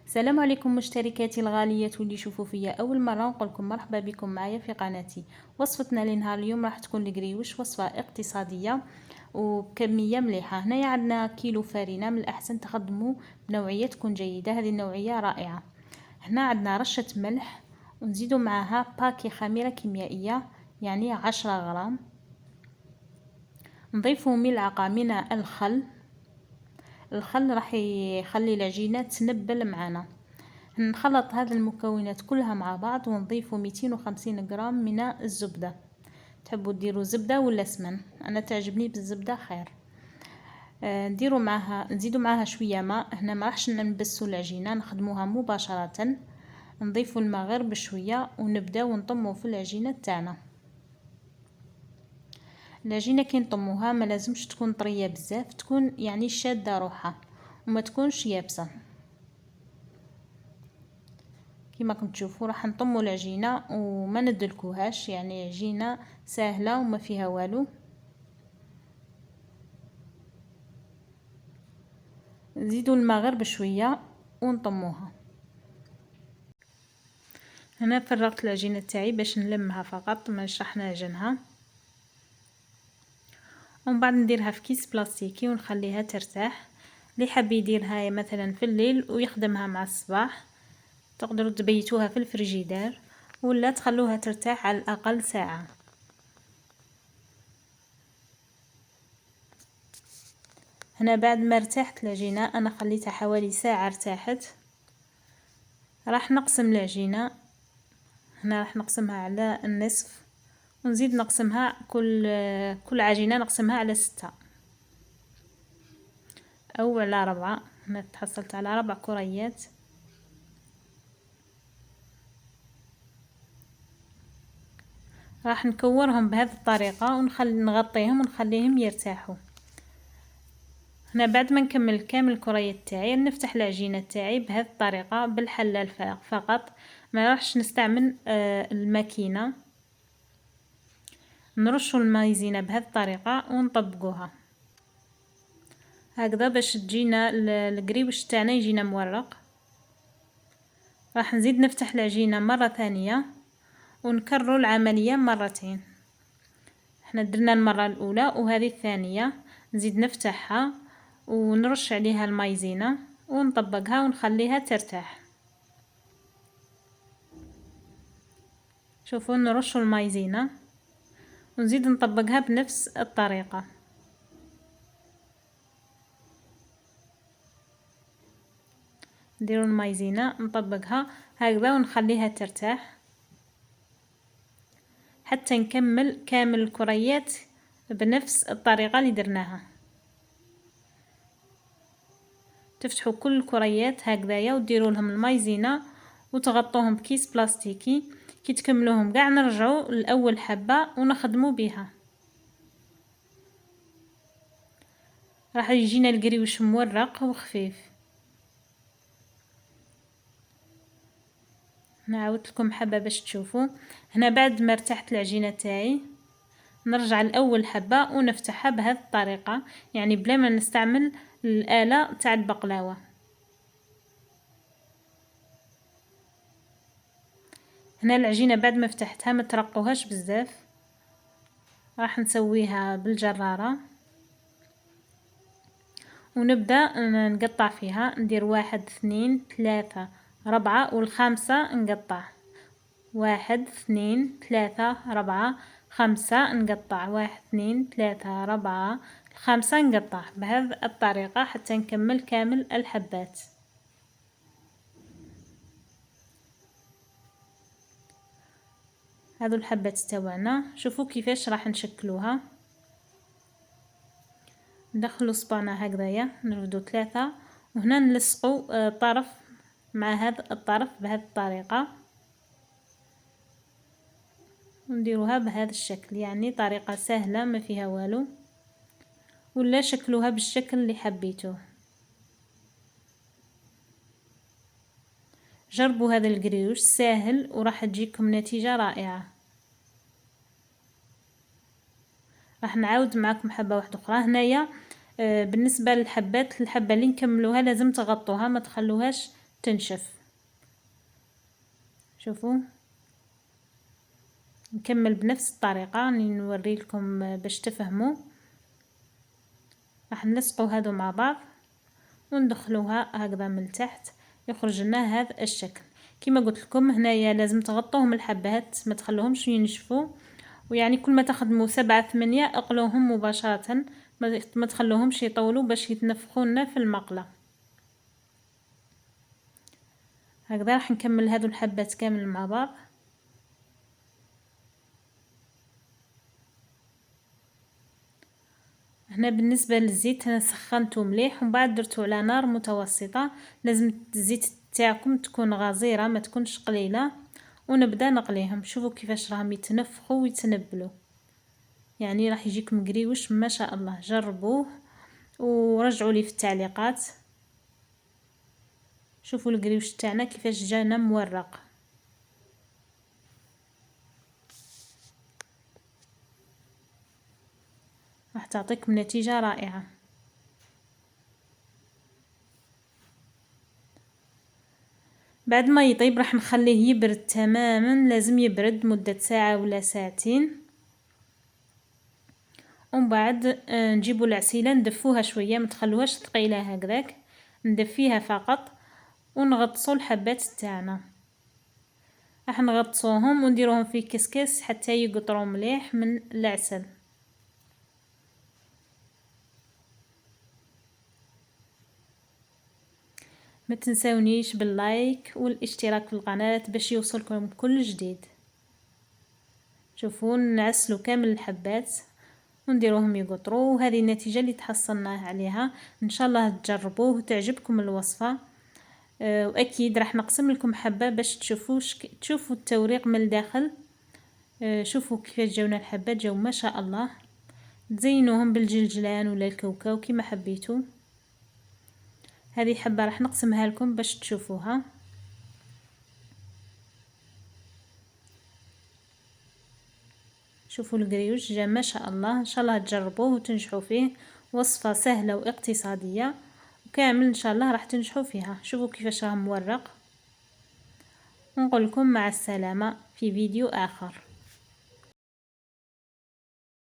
السلام عليكم مشتركاتي الغاليات واللي يشوفوا فيا اول مره، نقول لكم مرحبا بكم معايا في قناتي. وصفتنا لنهار اليوم راح تكون القريوش، وصفه اقتصاديه وبكميه مليحه. هنايا عندنا كيلو فرينه، من الاحسن تخدموا بنوعيه تكون جيده، هذه النوعيه رائعه. هنا عندنا رشه ملح، ونزيدوا معها باكي خميره كيميائيه يعني 10 غرام. نضيفوا ملعقه من الخل. الخل راح يخلي العجينه تنبل معنا. نخلط هذه المكونات كلها مع بعض، ونضيفوا 250 غرام من الزبدة. تحبوا ديروا زبدة ولا سمن؟ انا تعجبني بالزبدة خير. نديروا معها، نزيدوا معها شوية ماء. هنا ما راحش نبسوا العجينة، نخدموها مباشرة. نضيفوا الماء غير بشوية، ونبداو نطموا في العجينة تاعنا. العجينة كي نطموها ما لازمش تكون طرية بزاف، تكون يعني شادة روحها وما تكونش يابسة. كما راكم تشوفوا راح نطموا العجينه وما ندلكوهاش، يعني عجينه سهله وما فيها والو. نزيدوا الماء غير بشويه ونطموها. هنا فرغت العجينه تاعي باش نلمها فقط، مش راح نعجنها. ومن بعد نديرها في كيس بلاستيكي ونخليها ترتاح. اللي حاب يديرها مثلا في الليل ويخدمها مع الصباح، تقدروا تبيتوها في الفريجيدار ولا تخلوها ترتاح على الاقل ساعه. هنا بعد ما ارتاحت العجينه، انا خليتها حوالي ساعه ارتاحت. راح نقسم العجينه. هنا راح نقسمها على النصف، ونزيد نقسمها كل عجينه نقسمها على 6 او على 4. هنا تحصلت على 4 كريات. راح نكورهم بهذه الطريقه نغطيهم ونخليهم يرتاحوا. هنا بعد ما نكمل كامل الكريات تاعي، نفتح العجينه تاعي بهذه الطريقه بالحلال فقط، ما راحش نستعمل الماكينه. نرشوا المايزينا بهذه الطريقه ونطبقوها هكذا باش تجينا القريوش تاعنا يجينا مورق. راح نزيد نفتح العجينه مره ثانيه ونكرر العمليه مرتين. احنا درنا المره الاولى وهذه الثانيه. نزيد نفتحها ونرش عليها المايزينا ونطبقها ونخليها ترتاح. شوفوا نرش المايزينا ونزيد نطبقها بنفس الطريقه. نديروا المايزينا نطبقها هكذا ونخليها ترتاح حتى نكمل كامل الكريات بنفس الطريقه اللي درناها. تفتحوا كل الكريات هكذايا وديروا لهم المايزينا وتغطوهم بكيس بلاستيكي. كي تكملوهم كاع نرجعوا لاول حبه ونخدموا بها. راح يجينا القريوش مورق وخفيف. نعاود لكم حبه باش تشوفوا. هنا بعد ما ارتاحت العجينه تاعي، نرجع لاول حبه ونفتحها بهذه الطريقه، يعني بلا ما نستعمل الاله تاع البقلاوه. هنا العجينه بعد ما فتحتها ما ترقوهاش بزاف، راح نسويها بالجراره ونبدا نقطع فيها. ندير 1 2 3 4 والخامسه نقطع. 1 2 3 4 5 نقطع. 1 2 3 4 5 نقطع بهذه الطريقه حتى نكمل كامل الحبات. هذو الحبات تاعنا شوفوا كيفاش راح نشكلوها. ندخلوا صبعنا هكذايا، نرفدوا 3 وهنا نلصقوا طرف مع هذا الطرف بهذه الطريقه، ونديروها بهذا الشكل. يعني طريقه سهله ما فيها والو، ولا شكلوها بالشكل اللي حبيتوه. جربوا هذا القريوش ساهل وراح تجيكم نتيجه رائعه. راح نعاود معكم حبه واحده اخرى. هنايا بالنسبه للحبات، الحبه اللي نكملوها لازم تغطوها، ما تخلوهاش تنشف. شوفوا نكمل بنفس الطريقة، راني نوري لكم باش تفهموا. راح نلصقوا هادو مع بعض وندخلوها هكذا من تحت، يخرج لنا هذا الشكل. كما قلت لكم هنايا لازم تغطوهم الحبات، ما تخلوهمش ينشفوا، ويعني كل ما تخدموا 7-8 اقلوهم مباشرة، ما تخلوهمش يطولوا باش يتنفخوا لنا في المقله. هكذا راح نكمل هذو الحبات كامل مع بعض. هنا بالنسبه للزيت انا سخنته مليح ومن بعد درته على نار متوسطه. لازم الزيت تاعكم تكون غزيره ما تكونش قليله، ونبدا نقليهم. شوفوا كيفاش راهم يتنفخوا ويتنبلوا، يعني راح يجيكم قريوش ما شاء الله. جربوه ورجعوا لي في التعليقات. شوفوا القريوش تاعنا كيفاش جانا مورق. راح تعطيكم نتيجة رائعة. بعد ما يطيب راح نخليه يبرد تماما، لازم يبرد مدة ساعة ولا ساعتين. ومن بعد نجيبوا العسيلة ندفوها شوية، ما تخلوهاش ثقيلة هكذاك، ندفيها فقط ونغطسوا الحبات تاعنا. راح نغطسوهم ونديروهم في كسكس حتى يقطروا مليح من العسل. ما تنسونيش باللايك والاشتراك في القناة باش يوصلكم كل جديد. شوفوا نعسلوا كامل الحبات ونديروهم يقطروا، وهذه النتيجة اللي تحصلنا عليها. ان شاء الله تجربوه وتعجبكم الوصفة. واكيد راح نقسم لكم حبة باش تشوفوا التوريق من الداخل. شوفوا كيفاش جاونا الحبات، جاو ما شاء الله. تزينوهم بالجلجلان ولا الكاوكاو كما حبيتوا. هذه حبة راح نقسمها لكم باش تشوفوها. شوفوا القريوش جا ما شاء الله. ان شاء الله تجربوه وتنجحوا فيه. وصفة سهلة واقتصادية وكامل ان شاء الله راح تنجحوا فيها. شوفوا كيفاش راه مورق. ونقول لكم مع السلامة في فيديو آخر.